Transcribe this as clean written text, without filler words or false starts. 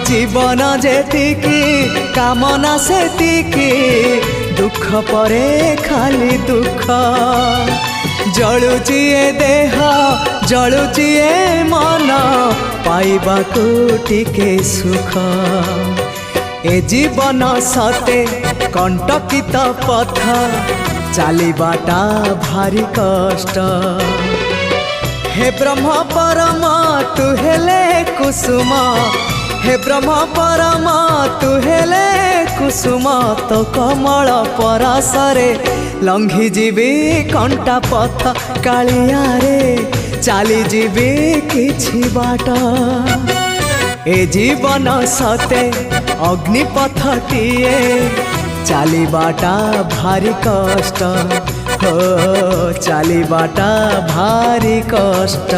जीवन जेतिकी कामना सेतिकी दुख परे खाली दुख जलुची ए देह जलुची ए मन पाइबाकू टिके सुख ए जीवन सते कंटकित पथ चलिबाटा भारी कष्ट हे ब्रह्म परम तू हेले कुसुम हे ब्रह्म परम तू हेले कुसुम तो कमल परसरे लंघी जीवी कंटा पथ कालिया रे चली जीवी किछि बाट ए जीवन सते अग्निपथटिए चलिबाटा भारी कष्ट हो चलिबाटा भारी कष्ट।